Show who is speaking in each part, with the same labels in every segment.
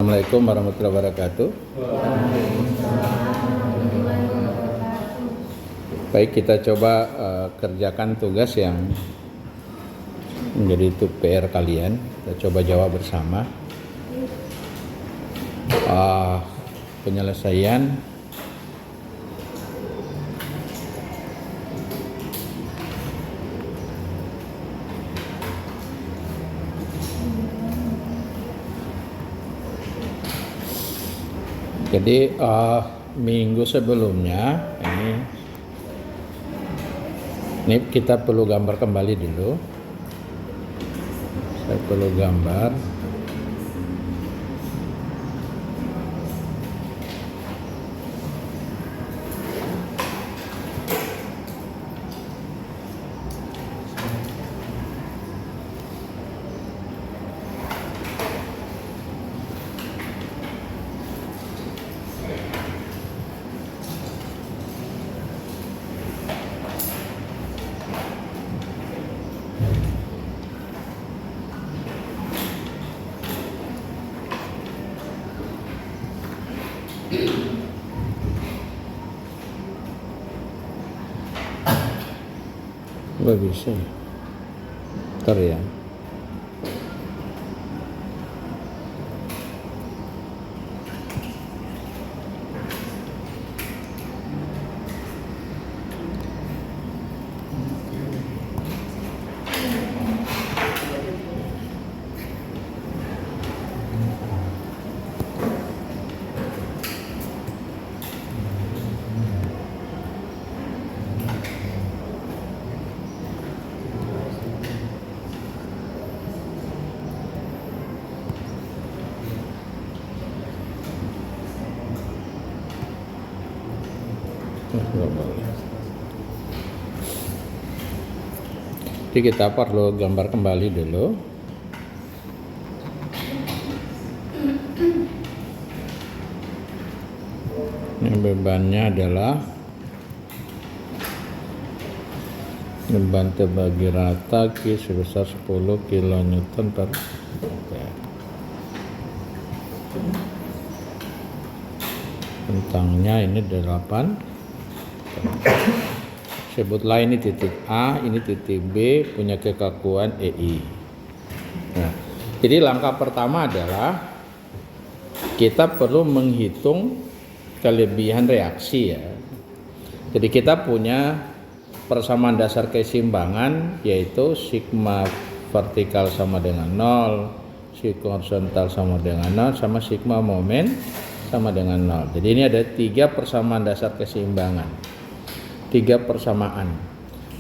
Speaker 1: Assalamualaikum warahmatullahi wabarakatuh. Baik, kita coba kerjakan tugas yang menjadi itu PR kalian. Kita coba jawab bersama. Penyelesaian jadi minggu sebelumnya ini kita perlu gambar kembali dulu. Saya perlu gambar. Nggak bisa ya? Ntar ya. Jadi kita perlu gambar kembali dulu. Ini bebannya adalah beban terbagi rata Q sebesar 10 kN per meter. Bentangnya ini 8. Sebutlah ini titik A, ini titik B, punya kekakuan EI. Nah, jadi langkah pertama adalah kita perlu menghitung kelebihan reaksi ya. Jadi kita punya persamaan dasar keseimbangan, yaitu sigma vertikal sama dengan 0, sigma horizontal sama dengan 0, sama sigma momen sama dengan 0. Jadi ini ada 3 persamaan dasar keseimbangan. 3 persamaan.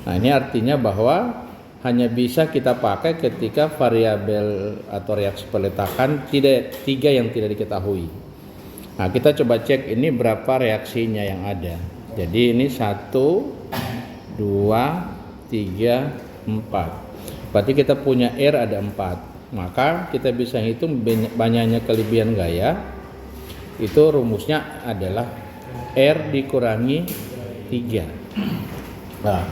Speaker 1: Nah, ini artinya bahwa hanya bisa kita pakai ketika variabel atau reaksi peletakan 3 yang tidak diketahui. Nah, kita coba cek ini berapa reaksinya yang ada. Jadi ini 1, 2, 3, 4. Berarti kita punya R ada 4. Maka kita bisa hitung banyaknya kelebihan gaya. Itu rumusnya adalah R dikurangi 3. Nah,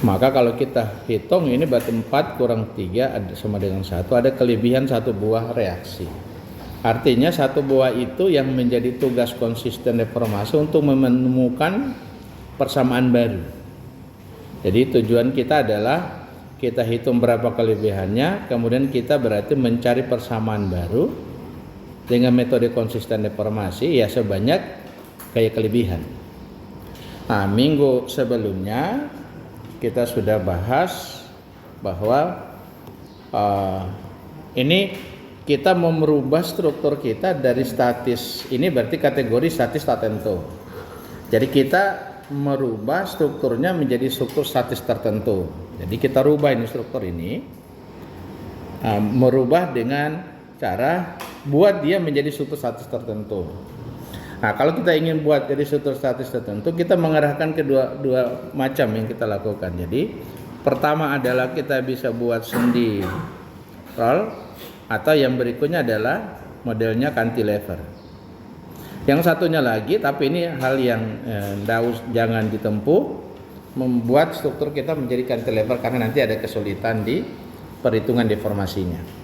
Speaker 1: maka kalau kita hitung ini berarti 4 kurang 3 sama dengan 1, ada kelebihan 1 buah reaksi. Artinya 1 buah itu yang menjadi tugas konsisten deformasi untuk menemukan persamaan baru. Jadi tujuan kita adalah kita hitung berapa kelebihannya, kemudian kita berarti mencari persamaan baru dengan metode konsisten deformasi ya sebanyak kayak kelebihan. Nah, minggu sebelumnya kita sudah bahas bahwa ini kita mau merubah struktur kita dari statis, ini berarti kategori statis tertentu. Jadi kita merubah strukturnya menjadi struktur statis tertentu. Jadi kita rubah ini struktur ini, merubah dengan cara buat dia menjadi struktur statis tertentu. Nah, kalau kita ingin buat jadi struktur statis tertentu, kita mengarahkan ke dua macam yang kita lakukan. Jadi, pertama adalah kita bisa buat sendi roll, atau yang berikutnya adalah modelnya cantilever. Yang satunya lagi, tapi ini hal yang jangan ditempuh, membuat struktur kita menjadi cantilever karena nanti ada kesulitan di perhitungan deformasinya.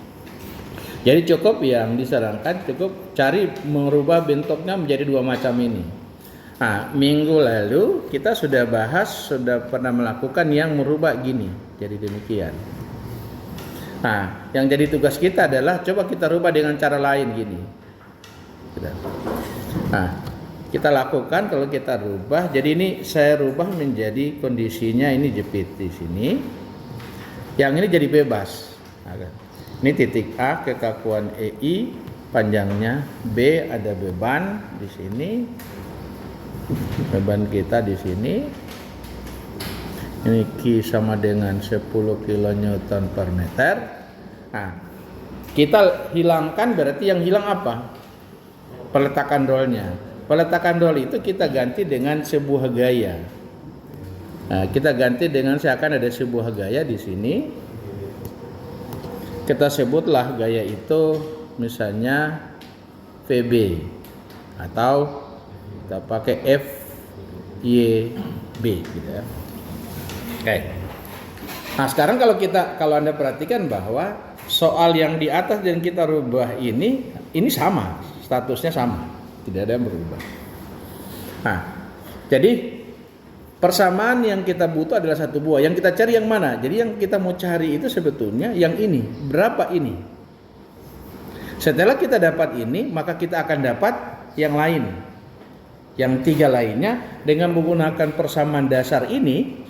Speaker 1: Jadi cukup yang disarankan cukup cari merubah bentuknya menjadi dua macam ini. Nah, minggu lalu kita sudah bahas, sudah pernah melakukan yang merubah gini. Jadi demikian. Nah, yang jadi tugas kita adalah coba kita rubah dengan cara lain gini. Nah, kita lakukan kalau kita rubah. Jadi ini saya rubah menjadi kondisinya ini jepit di sini. Yang ini jadi bebas. Ini titik A, kekakuan EI, panjangnya B, ada beban di sini. Beban kita di sini. Ini Q sama dengan 10 kN per meter. Nah, kita hilangkan, berarti yang hilang apa? Peletakan rollnya. Peletakan roll itu kita ganti dengan sebuah gaya. Nah, kita ganti dengan seakan ada sebuah gaya di sini. Kita sebutlah gaya itu misalnya VB atau kita pakai FYB gitu ya. Oke. Nah, sekarang kalau Anda perhatikan bahwa soal yang di atas dan kita rubah ini sama, statusnya sama, tidak ada yang berubah. Nah, jadi persamaan yang kita butuh adalah satu buah. Yang kita cari yang mana? Jadi yang kita mau cari itu sebetulnya yang ini. Berapa ini? Setelah kita dapat ini, maka kita akan dapat yang lain. Yang tiga lainnya dengan menggunakan persamaan dasar ini,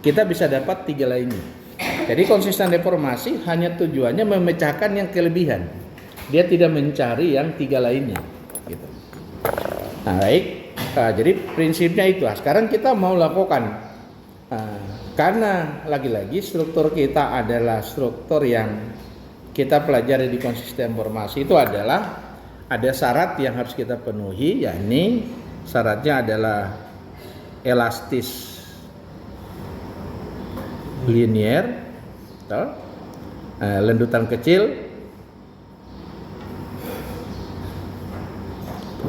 Speaker 1: kita bisa dapat tiga lainnya. Jadi konsisten deformasi hanya tujuannya memecahkan yang kelebihan. Dia tidak mencari yang tiga lainnya. Gitu. Nah, baik. Nah, jadi prinsipnya itu. Sekarang kita mau lakukan karena lagi-lagi struktur kita adalah struktur yang kita pelajari di konsisten deformasi itu adalah ada syarat yang harus kita penuhi, yakni syaratnya adalah elastis linier, lendutan kecil,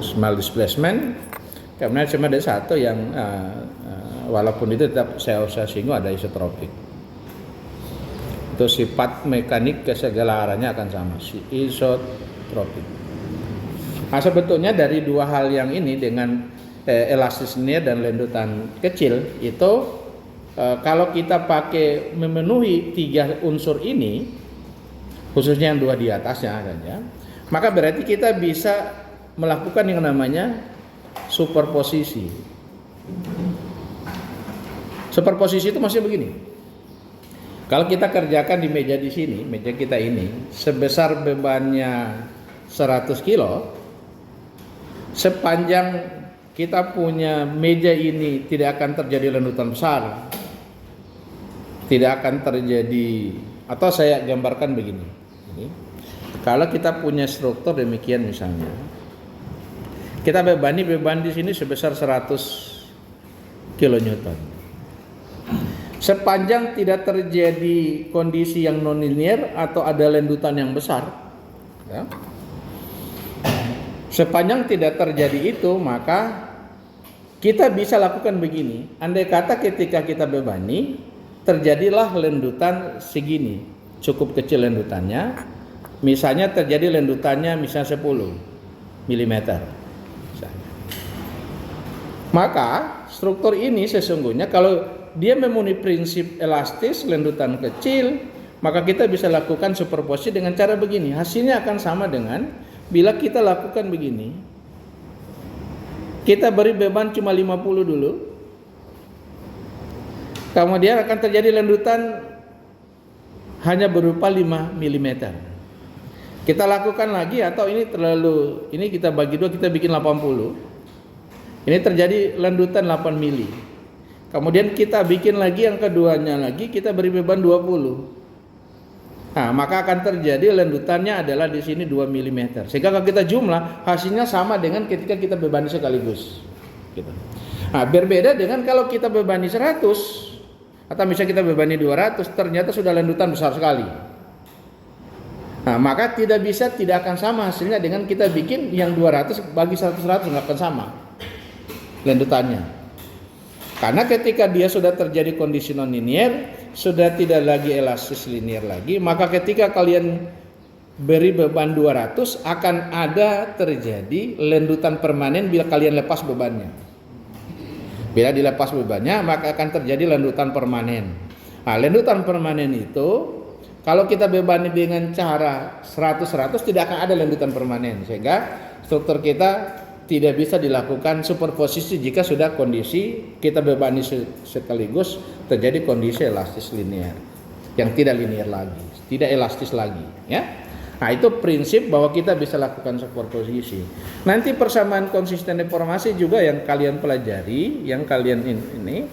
Speaker 1: small displacement. Kemudian cuma ada satu yang walaupun itu tetap saya singgung, ada isotropik. Itu sifat mekanik ke segala arahnya akan sama, si isotropik. Nah, sebetulnya dari dua hal yang ini dengan elastis linear dan lendutan kecil itu kalau kita pakai memenuhi tiga unsur ini, khususnya yang dua di atasnya saja, maka berarti kita bisa melakukan yang namanya superposisi. Superposisi itu maksudnya begini. Kalau kita kerjakan di meja di sini, meja kita ini sebesar bebannya 100 kilo, sepanjang kita punya meja ini tidak akan terjadi lendutan besar, tidak akan terjadi, atau saya gambarkan begini. Kalau kita punya struktur demikian misalnya, kita beban di sini sebesar 100 kilonewton. Sepanjang tidak terjadi kondisi yang nonlinear atau ada lendutan yang besar, ya, sepanjang tidak terjadi itu, maka kita bisa lakukan begini. Andai kata ketika kita bebani terjadilah lendutan segini, cukup kecil lendutannya, misalnya terjadi lendutannya misalnya 10 mm. Maka struktur ini sesungguhnya kalau dia memenuhi prinsip elastis, lendutan kecil, maka kita bisa lakukan superposisi dengan cara begini. Hasilnya akan sama dengan bila kita lakukan begini. Kita beri beban cuma 50 dulu. Kemudian akan terjadi lendutan hanya berupa 5 mm. Kita lakukan lagi, atau ini ini kita bagi dua, kita bikin 80. Ini terjadi lendutan 8 mili. Kemudian kita bikin lagi yang keduanya lagi, kita beri beban 20. Nah, maka akan terjadi lendutannya adalah di sini 2 mm. Sehingga kalau kita jumlah, hasilnya sama dengan ketika kita bebani sekaligus. Gitu. Nah, berbeda dengan kalau kita bebani 100 atau misalnya kita bebani 200, ternyata sudah lendutan besar sekali. Nah, maka tidak akan sama hasilnya dengan kita bikin yang 200 bagi 100 nggak akan sama lendutannya. Karena ketika dia sudah terjadi kondisi non-linear, sudah tidak lagi elastis linear lagi, maka ketika kalian beri beban 200 akan ada terjadi lendutan permanen bila kalian lepas bebannya. Bila dilepas bebannya maka akan terjadi lendutan permanen. Nah, lendutan permanen itu kalau kita bebani dengan cara 100-100 tidak akan ada lendutan permanen, sehingga struktur kita tidak bisa dilakukan superposisi jika sudah kondisi kita bebani sekaligus terjadi kondisi elastis linear yang tidak linear lagi, tidak elastis lagi, ya. Nah, itu prinsip bahwa kita bisa lakukan superposisi. Nanti persamaan konsisten deformasi juga yang kalian pelajari, yang kalian ini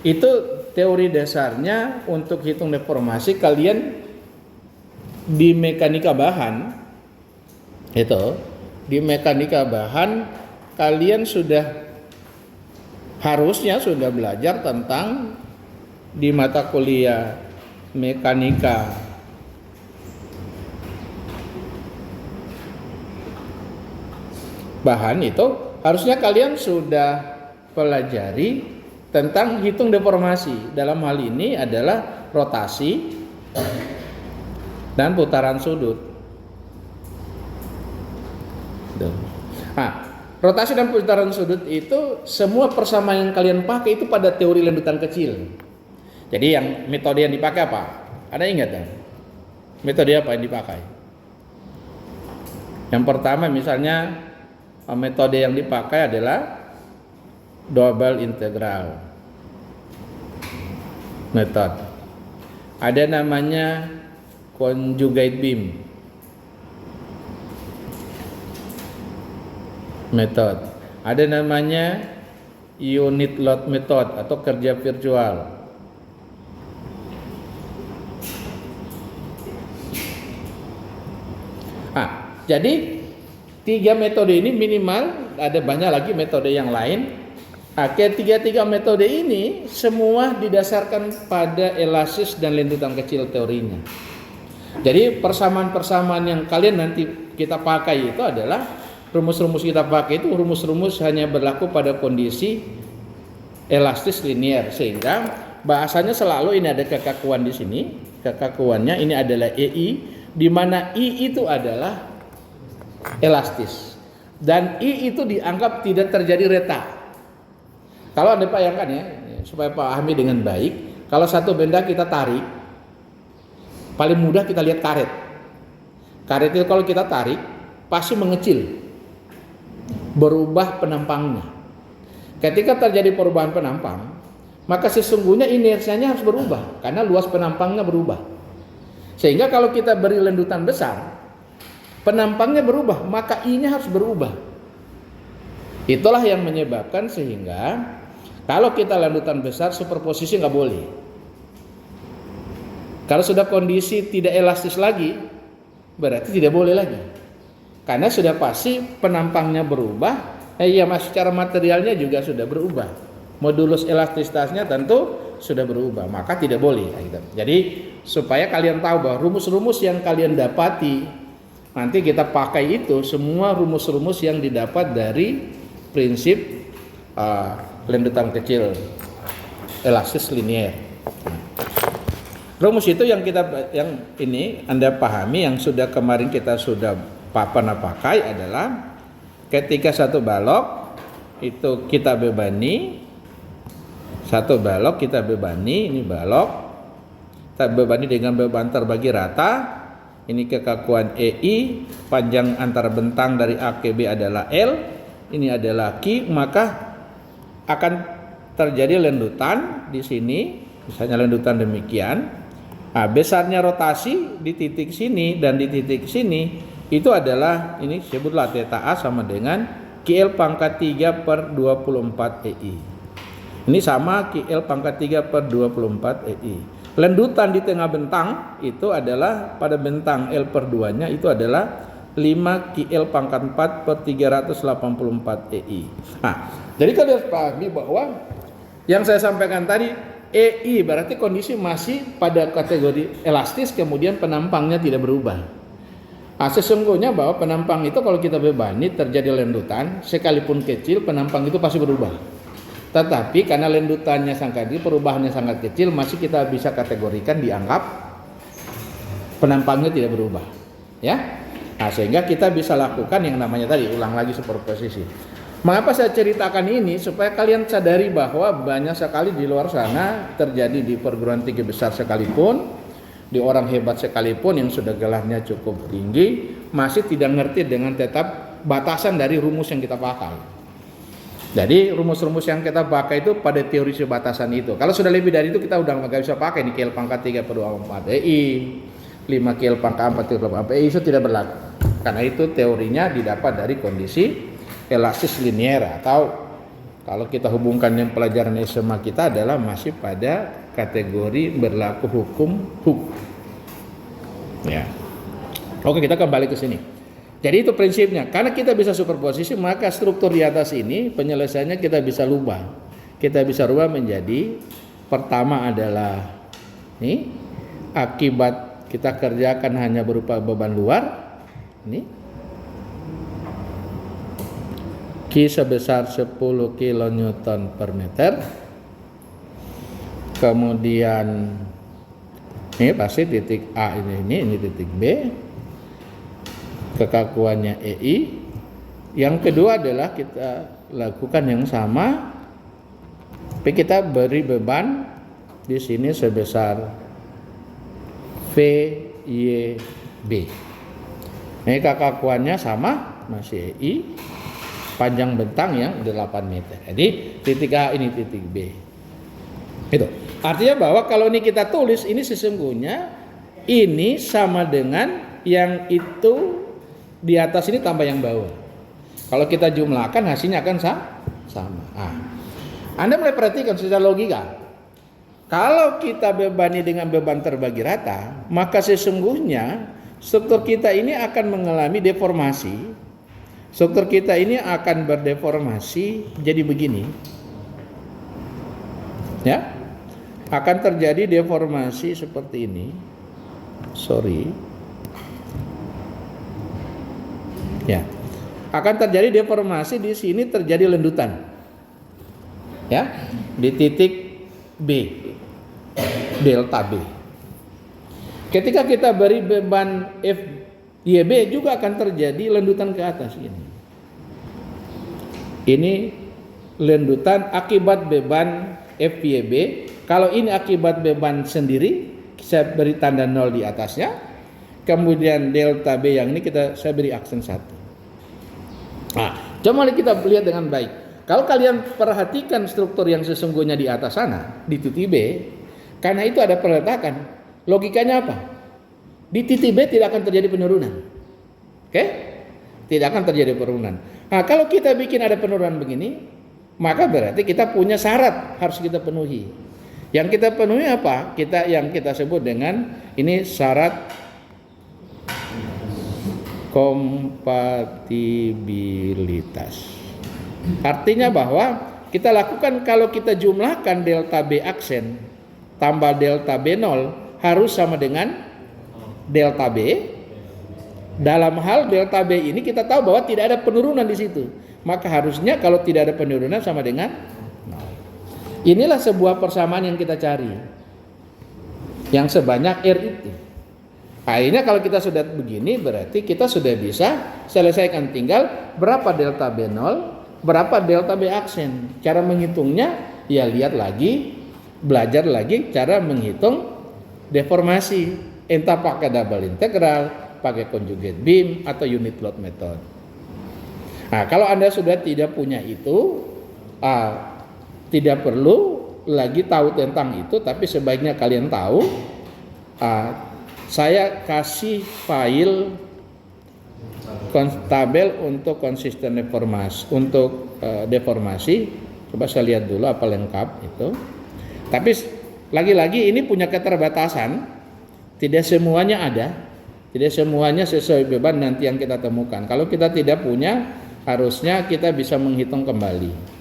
Speaker 1: itu teori dasarnya untuk hitung deformasi kalian di mekanika bahan itu. Di mekanika bahan kalian harusnya sudah belajar tentang di mata kuliah mekanika bahan itu harusnya kalian sudah pelajari tentang hitung deformasi. Dalam hal ini adalah rotasi dan putaran sudut. Nah, rotasi dan putaran sudut itu semua persamaan yang kalian pakai itu pada teori lendutan kecil. Jadi yang metode yang dipakai apa? Ada ingat kan? Metode apa yang dipakai? Yang pertama misalnya metode yang dipakai adalah double integral method. Ada namanya conjugate beam method. Ada namanya unit load method atau kerja virtual. Jadi 3 metode ini minimal, ada banyak lagi metode yang lain. Ketiga metode ini semua didasarkan pada elastis dan lendutan kecil teorinya. Jadi persamaan-persamaan yang kalian nanti kita pakai itu adalah rumus-rumus kita pakai itu rumus-rumus hanya berlaku pada kondisi elastis linear, sehingga bahasanya selalu ini ada kekakuan di sini. Kekakuannya ini adalah EI, di mana I itu adalah elastis dan I itu dianggap tidak terjadi retak. Kalau Anda bayangkan ya, supaya pahami dengan baik, kalau satu benda kita tarik, paling mudah kita lihat karet. Karet itu kalau kita tarik pasti mengecil, berubah penampangnya. Ketika terjadi perubahan penampang, maka sesungguhnya inersianya harus berubah karena luas penampangnya berubah. Sehingga kalau kita beri lendutan besar, penampangnya berubah, maka I-nya harus berubah. Itulah yang menyebabkan sehingga kalau kita lendutan besar superposisi nggak boleh. Kalau sudah kondisi tidak elastis lagi, berarti tidak boleh lagi. Karena sudah pasti penampangnya berubah, secara materialnya juga sudah berubah. Modulus elastisitasnya tentu sudah berubah, maka tidak boleh. Jadi supaya kalian tahu bahwa rumus-rumus yang kalian dapati nanti kita pakai itu semua rumus-rumus yang didapat dari prinsip lendutan kecil elastis linear. Rumus itu yang ini Anda pahami, yang sudah kemarin kita sudah pernah pakai adalah ketika satu balok itu kita bebani, ini balok kita bebani dengan beban terbagi rata. Ini kekakuan EI, panjang antar bentang dari A ke B adalah L, ini adalah Q, maka akan terjadi lendutan di sini, misalnya lendutan demikian. Nah, besarnya rotasi di titik sini dan di titik sini itu adalah, ini sebutlah theta A sama dengan QL pangkat 3 per 24 EI. Ini sama QL pangkat 3 per 24 EI. Lendutan di tengah bentang itu adalah pada bentang L per 2 nya itu adalah 5 QL pangkat 4 per 384 EI. Nah, jadi kalian harus pahami bahwa yang saya sampaikan tadi EI berarti kondisi masih pada kategori elastis, kemudian penampangnya tidak berubah. Nah, sesungguhnya bahwa penampang itu kalau kita bebani terjadi lendutan sekalipun kecil, penampang itu pasti berubah. Tetapi karena lendutannya sangat kecil, perubahannya sangat kecil, masih kita bisa kategorikan dianggap penampangnya tidak berubah. Ya. Nah, sehingga kita bisa lakukan yang namanya tadi ulang lagi superposisi. Mengapa saya ceritakan ini? Supaya kalian sadari bahwa banyak sekali di luar sana terjadi di perguruan tinggi besar sekalipun, di orang hebat sekalipun yang sudah gelarnya cukup tinggi, masih tidak ngerti dengan tetap batasan dari rumus yang kita pakai. Jadi rumus-rumus yang kita pakai itu pada teori sebatasan itu. Kalau sudah lebih dari itu kita udah nggak bisa pakai nih KL pangkat 3/4 EI, 5 KL pangkat 4/4 EI itu tidak berlaku. Karena itu teorinya didapat dari kondisi elastis linier, atau kalau kita hubungkan dengan pelajaran SMA kita adalah masih pada kategori berlaku hukum Hooke. Ya. Oke, kita kembali ke sini. Jadi itu prinsipnya. Karena kita bisa superposisi, maka struktur di atas ini penyelesaiannya kita bisa rubah. Kita bisa rubah menjadi, pertama adalah nih, akibat kita kerjakan hanya berupa beban luar. Ini Q sebesar 10 kN per meter. Kemudian ini pasti titik A ini titik B. Kekakuannya EI. Yang kedua adalah kita lakukan yang sama, tapi kita beri beban di sini sebesar VYB. Ini kekakuannya sama, masih EI, panjang bentang yang 8 meter. Jadi titik A ini titik B. Itu. Artinya bahwa kalau ini kita tulis, ini sesungguhnya ini sama dengan yang itu di atas ini tambah yang bawah. Kalau kita jumlahkan hasilnya akan sama. Anda mulai perhatikan secara logika. Kalau kita bebani dengan beban terbagi rata, maka sesungguhnya struktur kita ini akan mengalami deformasi. Struktur kita ini akan berdeformasi jadi begini. Ya. Akan terjadi deformasi seperti ini. Ya. Akan terjadi deformasi di sini, terjadi lendutan. Ya, di titik B. Delta B. Ketika kita beri beban FYB juga akan terjadi lendutan ke atas ini. Ini lendutan akibat beban FYB. Kalau ini akibat beban sendiri, saya beri tanda 0 di atasnya. Kemudian delta B yang ini saya beri aksen 1. Nah, coba kita lihat dengan baik. Kalau kalian perhatikan struktur yang sesungguhnya di atas sana, di titik B, karena itu ada peletakan. Logikanya apa? Di titik B tidak akan terjadi penurunan. Oke? Tidak akan terjadi penurunan. Nah, kalau kita bikin ada penurunan begini, maka berarti kita punya syarat harus kita penuhi. Yang kita penuhi apa? Yang kita sebut dengan ini syarat kompatibilitas. Artinya bahwa kita lakukan kalau kita jumlahkan delta B aksen tambah delta B0 harus sama dengan delta B. Dalam hal delta B ini kita tahu bahwa tidak ada penurunan di situ. Maka harusnya kalau tidak ada penurunan sama dengan 0. Inilah sebuah persamaan yang kita cari. Yang sebanyak R itu. Akhirnya kalau kita sudah begini berarti kita sudah bisa selesaikan, tinggal berapa delta B0, berapa delta B aksen. Cara menghitungnya ya lihat lagi, belajar lagi cara menghitung deformasi. Entah pakai double integral, pakai conjugate beam atau unit load method. Nah, kalau Anda sudah tidak punya itu, tidak perlu lagi tahu tentang itu, tapi sebaiknya kalian tahu. Saya kasih file tabel untuk konsisten deformasi, untuk deformasi. Coba saya lihat dulu apa lengkap itu. Tapi lagi-lagi ini punya keterbatasan, tidak semuanya ada, tidak semuanya sesuai beban nanti yang kita temukan. Kalau kita tidak punya, harusnya kita bisa menghitung kembali.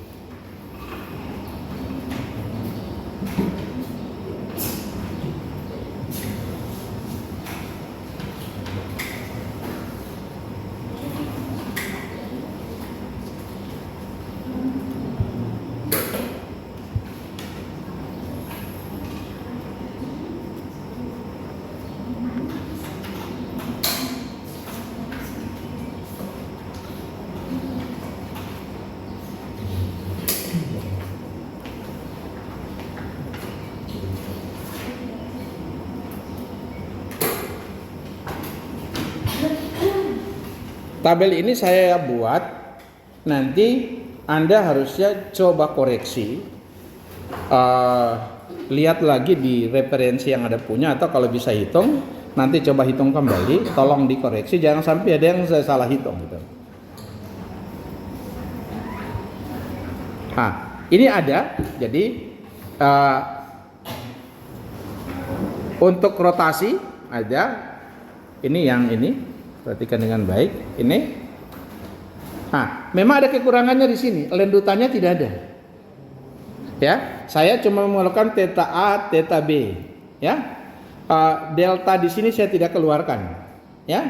Speaker 1: tabel ini saya buat, nanti Anda harusnya coba koreksi, lihat lagi di referensi yang ada punya, atau kalau bisa hitung, nanti coba hitung kembali, tolong dikoreksi, jangan sampai ada yang saya salah hitung gitu. Nah, ini ada, jadi untuk rotasi ada, ini yang ini, perhatikan dengan baik, ini. Nah, memang ada kekurangannya di sini, lendutannya tidak ada. Ya, saya cuma melakukan theta A, theta B, ya. Delta di sini saya tidak keluarkan, ya.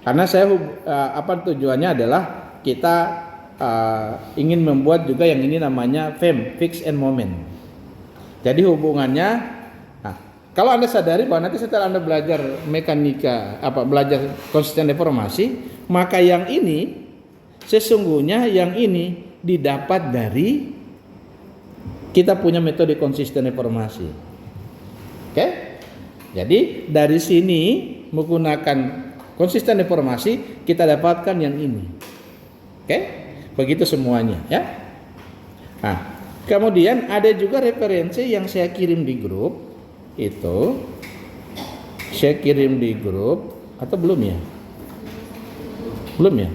Speaker 1: Karena saya tujuannya adalah kita ingin membuat juga yang ini namanya FEM, fixed end moment. Jadi hubungannya, nah, kalau Anda sadari bahwa nanti setelah Anda belajar mekanika, belajar konsisten deformasi, maka yang ini sesungguhnya yang ini didapat dari kita punya metode konsisten deformasi. Oke? Jadi dari sini menggunakan konsisten deformasi kita dapatkan yang ini. Oke? Begitu semuanya, ya. Nah, kemudian ada juga referensi yang saya kirim di grup itu. Saya kirim di grup atau belum ya? Belum ya?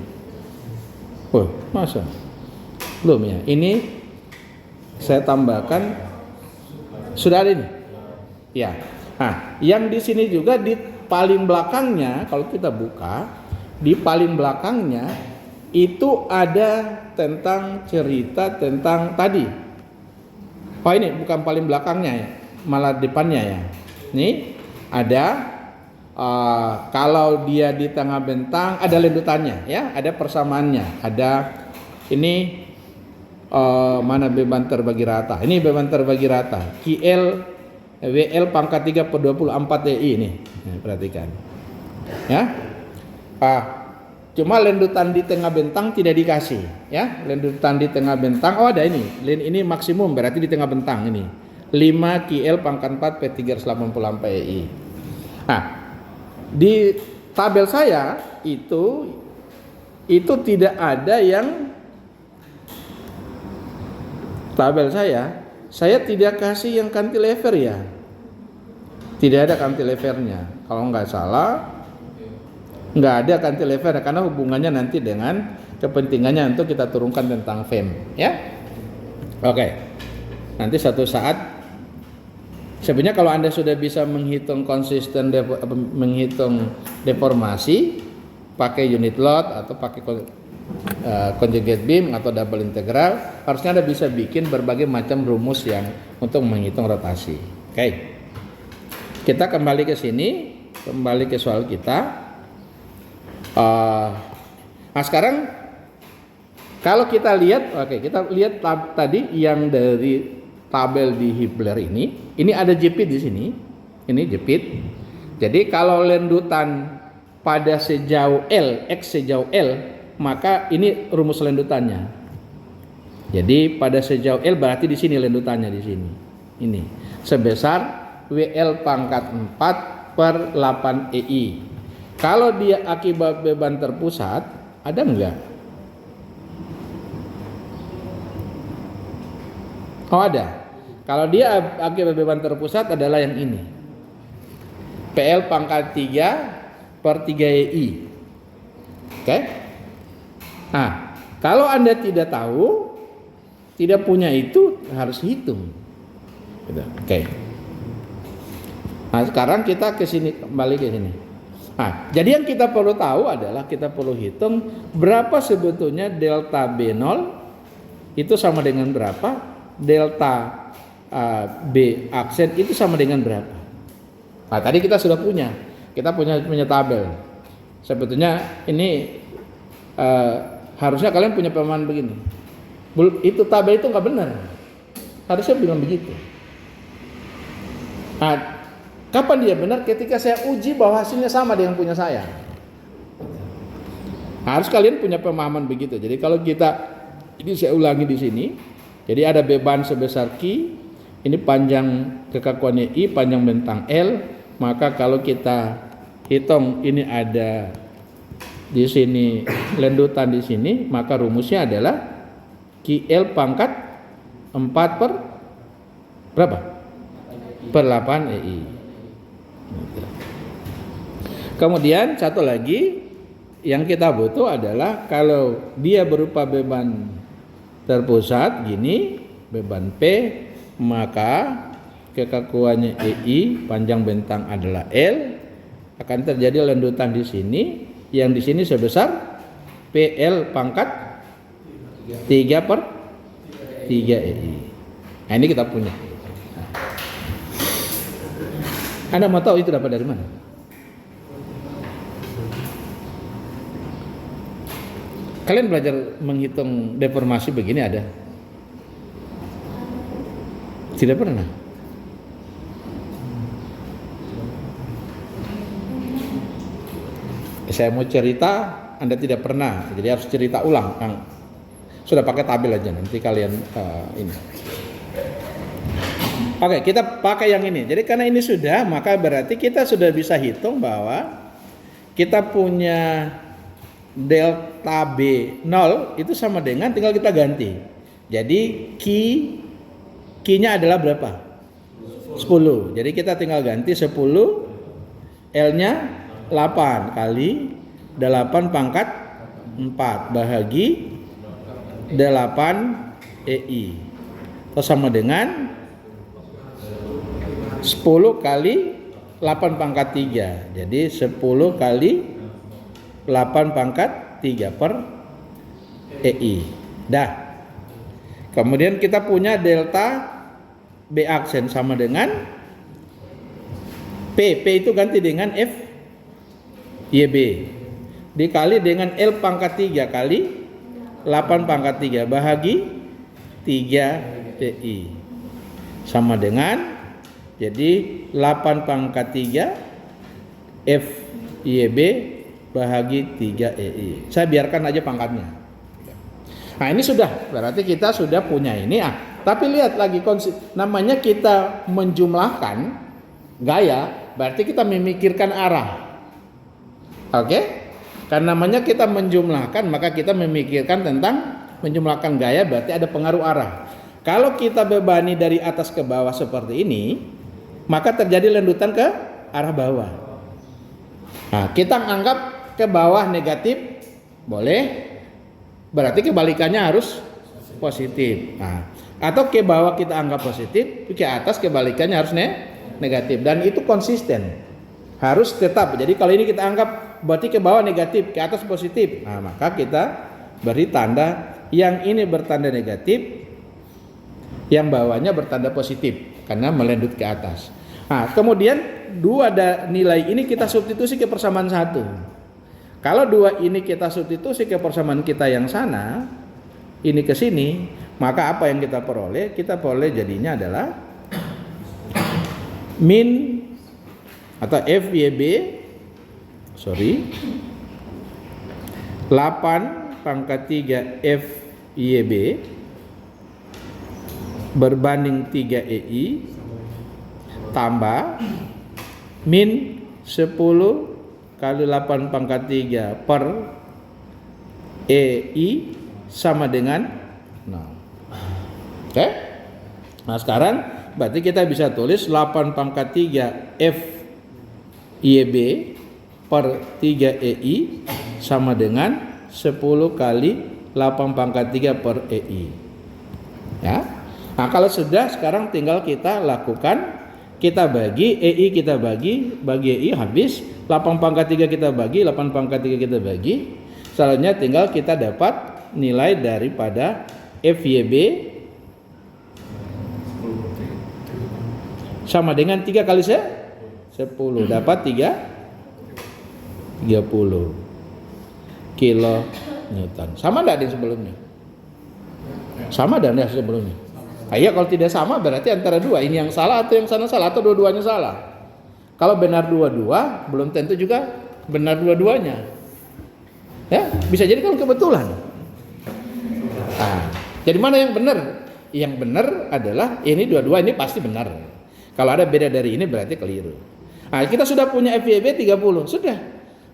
Speaker 1: Oh, masa? Belum ya? Ini saya tambahkan, sudah ada ini. Ya. Nah, yang di sini juga di paling belakangnya, kalau kita buka, di paling belakangnya itu ada tentang cerita tentang tadi. Oh, ini bukan paling belakangnya ya, malah depannya ya. Ini ada kalau dia di tengah bentang ada lendutannya ya, ada persamaannya, ada ini mana beban terbagi rata. Ini beban terbagi rata. QL WL pangkat 3/24 TI ini. Nah, perhatikan. Ya. Cuma lendutan di tengah bentang tidak dikasih, ya. Lendutan di tengah bentang, oh ada ini. Ini maksimum berarti di tengah bentang ini. 5 QL pangkat 4 P380 PI. Nah, di tabel saya itu tidak ada yang tabel saya tidak kasih yang cantilever ya. Tidak ada cantilevernya. Kalau nggak salah nggak ada cantilever karena hubungannya nanti dengan kepentingannya untuk kita turunkan tentang FEM, ya. Oke. Nanti suatu saat sebenarnya kalau Anda sudah bisa menghitung konsisten menghitung deformasi pakai unit load atau pakai conjugate beam atau double integral, harusnya Anda bisa bikin berbagai macam rumus yang untuk menghitung rotasi. Oke. Kita kembali ke sini, kembali ke soal kita. Nah sekarang kalau kita lihat, kita lihat tadi yang dari tabel di Hibbeler ini ada jepit di sini, ini jepit. Jadi kalau lendutan pada sejauh L, X sejauh L, maka ini rumus lendutannya. Jadi pada sejauh L berarti di sini lendutannya di sini. Ini sebesar WL pangkat 4/8 EI. Kalau dia akibat beban terpusat, ada enggak? Oh ada. Kalau dia akibat beban terpusat adalah yang ini. PL pangkat 3/3 EI. Oke? Nah, kalau Anda tidak tahu, tidak punya itu, harus hitung. Oke. Nah, sekarang kita ke sini, kembali ke sini. Nah, jadi yang kita perlu tahu adalah kita perlu hitung berapa sebetulnya delta B0 itu sama dengan berapa, delta B aksen itu sama dengan berapa. Nah, tadi kita sudah punya tabel. Sebetulnya ini harusnya kalian punya pemahaman begini. Itu tabel itu nggak benar. Harusnya bilang begitu. Nah, kapan dia benar? Ketika saya uji bahwa hasilnya sama dengan punya saya. Harus kalian punya pemahaman begitu. Jadi kalau ini saya ulangi di sini. Jadi ada beban sebesar Q, ini panjang kekakuannya I, panjang bentang L. Maka kalau kita hitung ini ada di sini lendutan di sini, maka rumusnya adalah QL pangkat 4 per berapa? Per 8 EI. Kemudian satu lagi yang kita butuh adalah kalau dia berupa beban terpusat gini, beban P, maka kekakuannya EI, panjang bentang adalah L, akan terjadi lendutan di sini, yang di sini sebesar PL pangkat 3 per 3 EI. Nah, ini kita punya. Anda mau tahu itu dapat dari mana? Kalian belajar menghitung deformasi begini ada? Tidak pernah. Saya mau cerita, Anda tidak pernah, jadi harus cerita ulang. Sudah pakai tabel aja nanti kalian ini. Oke, kita pakai yang ini. Jadi karena ini sudah, maka berarti kita sudah bisa hitung bahwa kita punya delta B0 itu sama dengan, tinggal kita ganti. Jadi Q-nya adalah berapa? 10. Jadi kita tinggal ganti 10, L-nya 8 kali 8 pangkat 4 bahagi 8 EI. Itu sama dengan 10 kali 8 pangkat 3. Jadi 10 kali 8 pangkat 3 per EI. Dah. Kemudian kita punya delta B aksen sama dengan P. P itu ganti dengan F YB dikali dengan L pangkat 3 kali 8 pangkat 3 bahagi 3 EI. Sama dengan, jadi 8 pangkat 3 F YB bahagi 3 EI. Saya biarkan aja pangkatnya. Nah, ini sudah, berarti kita sudah punya ini. Tapi lihat lagi, namanya kita menjumlahkan gaya, berarti kita memikirkan arah. Oke? Karena namanya kita menjumlahkan, maka kita memikirkan tentang menjumlahkan gaya, berarti ada pengaruh arah. Kalau kita bebani dari atas ke bawah seperti ini, maka terjadi lendutan ke arah bawah. Nah, kita anggap ke bawah negatif, boleh, berarti kebalikannya harus positif. Nah, atau ke bawah kita anggap positif, ke atas kebalikannya harus negatif, dan itu konsisten, harus tetap. Jadi kalau ini kita anggap berarti ke bawah negatif, ke atas positif, nah maka kita beri tanda yang ini bertanda negatif, yang bawahnya bertanda positif karena melendut ke atas. Nah, kemudian dua nilai ini kita substitusi ke persamaan satu. Kalau dua ini kita substitusi ke persamaan kita yang sana, ini ke sini, maka apa yang kita peroleh? Kita peroleh jadinya adalah min atau FYB 8 pangkat 3 FYB berbanding 3 EI tambah min 10 kali 8 pangkat 3 per EI sama dengan 0. Oke? Nah, sekarang berarti kita bisa tulis 8 pangkat 3 FYB per 3 EI sama dengan 10 kali 8 pangkat 3 per EI. Ya. Nah, kalau sudah, sekarang tinggal kita lakukan, kita bagi EI, kita bagi EI habis, 8 pangkat 3 kita bagi, 8 pangkat 3 kita bagi. Selanjutnya tinggal kita dapat nilai daripada FYB sama dengan 3 kali 10, dapat 30 kilo Newton. Sama enggak di sebelumnya? Sama dan yang sebelumnya. Iya, kalau tidak sama berarti antara dua ini yang salah atau yang sana salah atau dua-duanya salah. Kalau benar dua-dua, belum tentu juga benar dua-duanya. Ya, bisa jadi kan kebetulan. Nah, jadi mana yang benar? Yang benar adalah ini dua-dua ini pasti benar. Kalau ada beda dari ini berarti keliru. Nah, kita sudah punya FYB 30, sudah.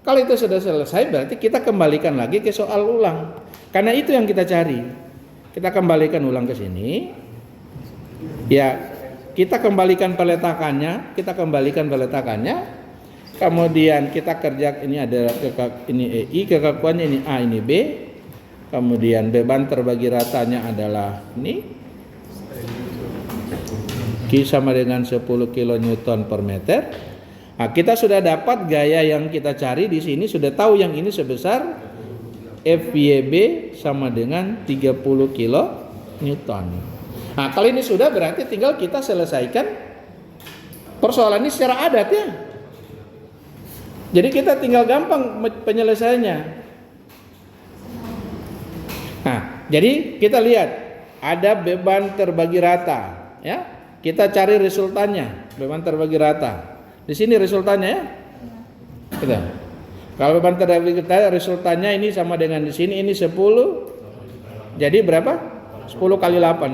Speaker 1: Kalau itu sudah selesai berarti kita kembalikan lagi ke soal ulang. Karena itu yang kita cari. Kita kembalikan ulang ke sini. Ya, kita kembalikan peletakannya, Kemudian kita kerja ini ada ini EI, kekakuannya ini A, ini B. Kemudian beban terbagi ratanya adalah ini Q sama dengan 10 kN per meter. Nah, kita sudah dapat gaya yang kita cari di sini, sudah tahu yang ini sebesar FYB sama dengan 30 kN. Nah, kalau ini sudah berarti tinggal kita selesaikan persoalan ini secara adat ya. Jadi kita tinggal gampang penyelesaiannya. Nah, jadi kita lihat ada beban terbagi rata ya. Kita cari resultannya, beban terbagi rata. Di sini resultannya ya. Kita. Kalau beban terbagi rata resultannya ini sama dengan di sini ini 10. Jadi berapa? 10 kali 8,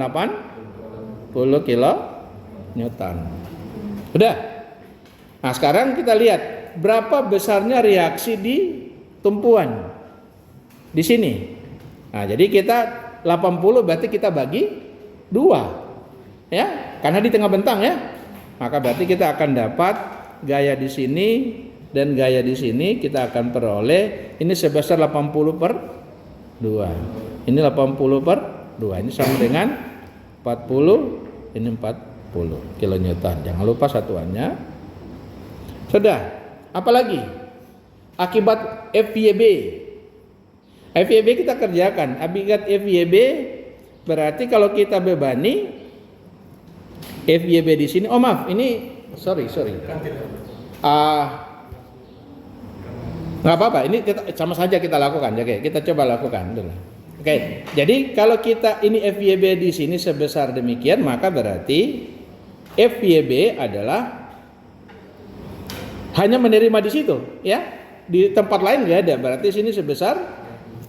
Speaker 1: 10 kilo Newton. Udah. Nah, sekarang kita lihat berapa besarnya reaksi di tumpuan. Di sini. Nah, jadi kita 80 berarti kita bagi 2. Ya, karena di tengah bentang ya. Maka berarti kita akan dapat gaya di sini dan gaya di sini kita akan peroleh ini sebesar 80/2. Ini 80/2. Ini sama dengan 40, ini 40 kilonewton. Jangan lupa satuannya. Sudah. Apalagi? Akibat FYB. FYB kita kerjakan. Akibat FYB berarti kalau kita bebani FYB di sini. Oh maaf, ini sorry. Nggak apa-apa. Ini kita, sama saja kita lakukan. Oke, kita coba lakukan dulu. Oke, jadi kalau kita ini FYB di sini sebesar demikian, maka berarti FYB adalah hanya menerima di situ, ya. Di tempat lain nggak ada. Berarti sini sebesar,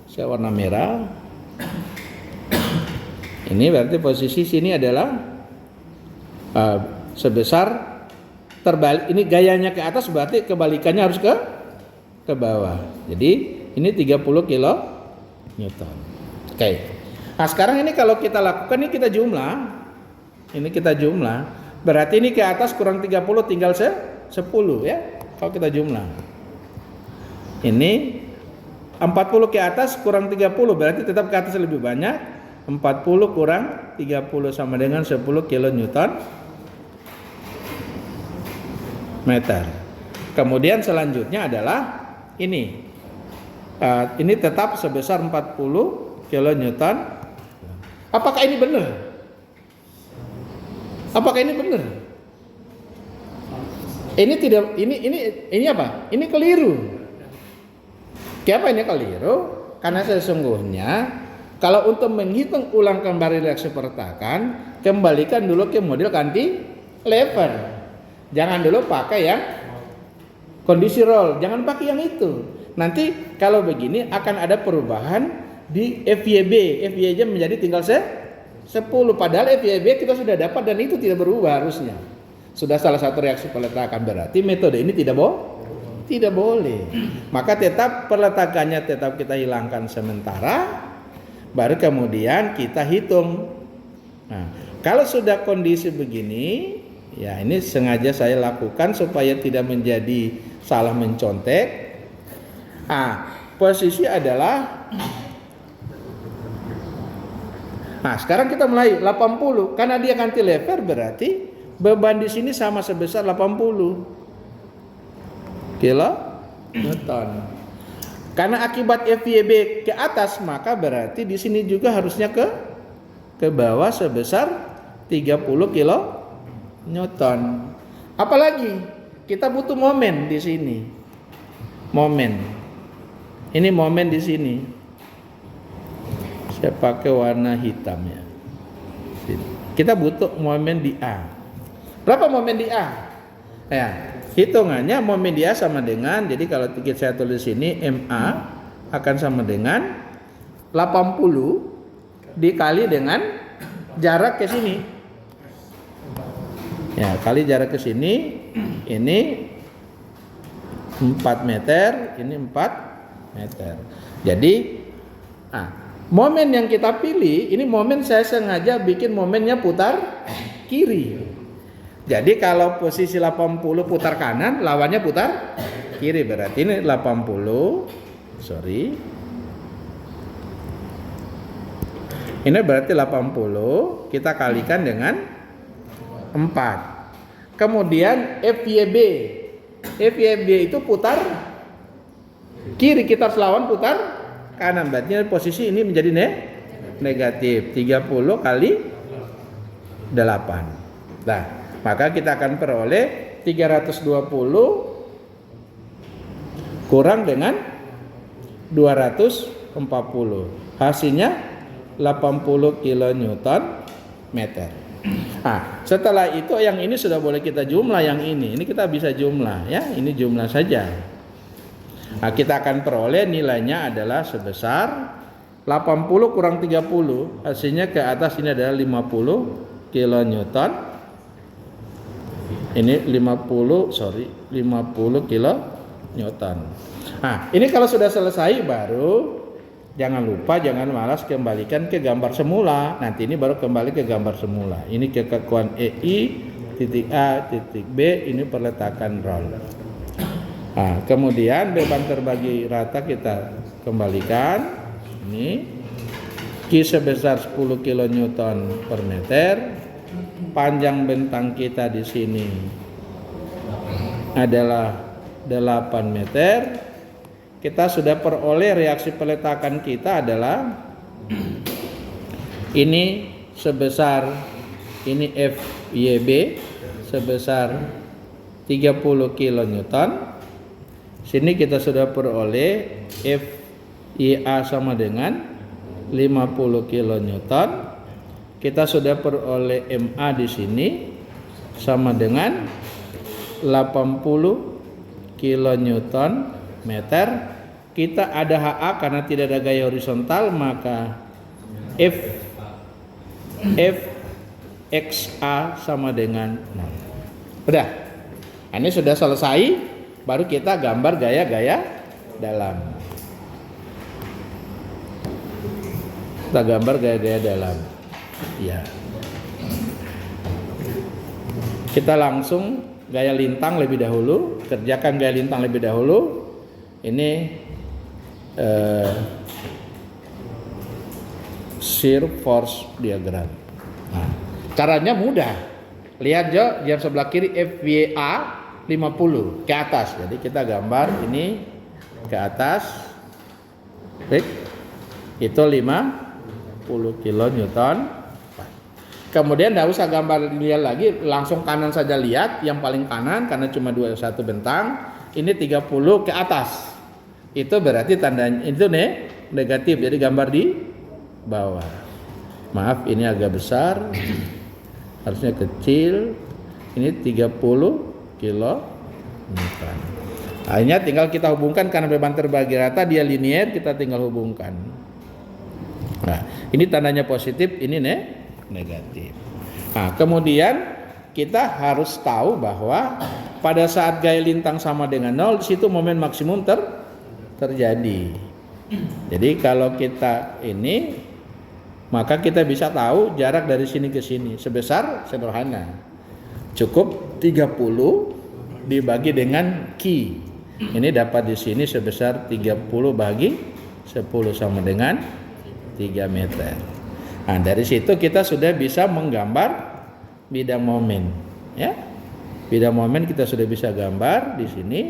Speaker 1: saya warna merah. Ini berarti posisi sini adalah sebesar terbalik. Ini gayanya ke atas berarti kebalikannya harus ke bawah. Jadi ini 30 kilo Newton. Oke. Nah, sekarang ini kalau kita lakukan ini kita jumlah. Ini kita jumlah. Berarti ini ke atas kurang 30 tinggal 10 ya. Kalau kita jumlah. Ini 40 ke atas kurang 30 berarti tetap ke atas lebih banyak. 40 kurang 30 sama dengan 10 kilo Newton meter. Kemudian selanjutnya adalah ini. Ini tetap sebesar 40 kilo Newton. Apakah ini benar? Apakah ini benar? Ini tidak. Ini apa? Ini keliru. Kenapa ini keliru? Karena sesungguhnya kalau untuk menghitung ulang kembali reaksi pertakan, kembalikan dulu ke model cantilever. Jangan dulu pakai yang kondisi roll. Jangan pakai yang itu. Nanti kalau begini akan ada perubahan di FYB. FYB menjadi tinggal 10. Padahal FYB kita sudah dapat dan itu tidak berubah harusnya. Sudah salah satu reaksi peletakan berarti metode ini tidak boleh. Maka tetap peletakannya tetap kita hilangkan sementara. Baru kemudian kita hitung. Nah, kalau sudah kondisi begini, ya ini sengaja saya lakukan supaya tidak menjadi salah mencontek. Posisi adalah sekarang kita mulai 80 karena dia cantilever berarti beban di sini sama sebesar 80 kilo Newton. Karena akibat FYB ke atas maka berarti di sini juga harusnya ke bawah sebesar 30 kilo Newton. Apalagi kita butuh momen di sini. Momen. Ini momen di sini. Saya pakai warna hitam ya. Kita butuh momen di A. Berapa momen di A? Ya, hitungannya momen di A sama dengan, jadi kalau saya tulis ini MA akan sama dengan 80 dikali dengan jarak ke sini. Ya, kali jarak ke sini ini 4 meter, ini 4 meter. Jadi momen yang kita pilih, ini momen saya sengaja bikin momennya putar kiri. Jadi kalau posisi 80 putar kanan, lawannya putar kiri. Berarti ini 80, ini berarti 80 kita kalikan dengan 4. Kemudian FYB itu putar kiri, kita harus lawan putar kanan. Berarti posisi ini menjadi negatif 30 kali 8. Nah, maka kita akan peroleh 320 kurang dengan 240. Hasilnya 80 kilonewton meter. Setelah itu yang ini sudah boleh kita jumlah, yang ini kita bisa jumlah ya, ini jumlah saja. Kita akan peroleh nilainya adalah sebesar 80 kurang 30, hasilnya ke atas ini adalah 50 kilonewton. Ini 50 kilonewton. Ini kalau sudah selesai baru jangan lupa, jangan malas kembalikan ke gambar semula. Nanti ini baru kembali ke gambar semula. Ini kekakuan EI, titik A, titik B, ini perletakan roll. Kemudian beban terbagi rata kita kembalikan. Ini Q sebesar 10 kilonewton per meter. Panjang bentang kita di sini adalah 8 meter. Kita sudah peroleh reaksi peletakan kita adalah ini sebesar, ini FYB sebesar 30 kilonewton. Sini kita sudah peroleh FYA sama dengan 50 kilonewton. Kita sudah peroleh MA di sini sama dengan 80 kilonewton meter. Kita ada HA karena tidak ada gaya horizontal, maka FXA sama dengan 0. Udah, ini sudah selesai. Baru kita gambar gaya-gaya dalam. Kita gambar gaya-gaya dalam. Ya. Kita langsung gaya lintang lebih dahulu. Kerjakan gaya lintang lebih dahulu. Ini shear force diagram. Caranya mudah. Lihat Jo, di sebelah kiri FYA 50 ke atas. Jadi kita gambar ini ke atas. Baik. Itu 50 kilonewton. Kemudian tidak usah gambar lihat lagi, langsung kanan saja lihat yang paling kanan karena cuma 21 bentang. Ini 30 ke atas. Itu berarti tandanya itu negatif. Jadi gambar di bawah. Maaf, ini agak besar. Harusnya kecil. Ini 30 kilonewton. Akhirnya tinggal kita hubungkan karena beban terbagi rata dia linear, kita tinggal hubungkan. Nah, ini tandanya positif, ini negatif. Kemudian kita harus tahu bahwa pada saat gaya lintang sama dengan 0, di situ momen maksimum terjadi. Jadi kalau kita ini, maka kita bisa tahu jarak dari sini ke sini sebesar sederhana. Cukup 30 dibagi dengan Q. Ini dapat di sini sebesar 30 bagi 10 sama dengan 3 meter. Dari situ kita sudah bisa menggambar bidang momen, ya. Bidang momen kita sudah bisa gambar di sini.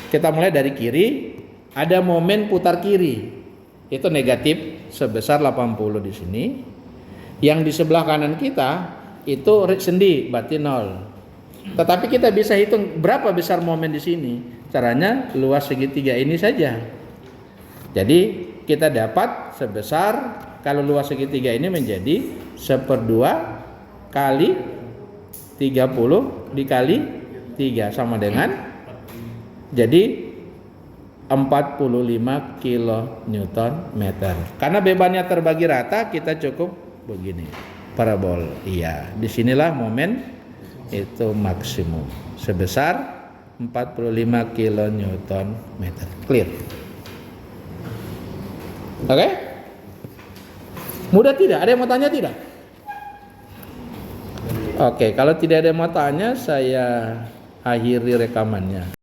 Speaker 1: Kita mulai dari kiri, ada momen putar kiri. Itu negatif sebesar 80 di sini. Yang di sebelah kanan kita itu sendi, berarti 0. Tetapi kita bisa hitung berapa besar momen di sini. Caranya luas segitiga ini saja. Jadi kita dapat sebesar, kalau luas segitiga ini menjadi 1/2 kali 30 dikali 3 sama dengan jadi 45 kilonewton meter. Karena bebannya terbagi rata, kita cukup begini. Parabol. Iya, disinilah momen itu maksimum sebesar 45 kilonewton meter. Clear? Oke? Mudah tidak? Ada yang mau tanya tidak? Oke, kalau tidak ada yang mau tanya, saya akhiri rekamannya.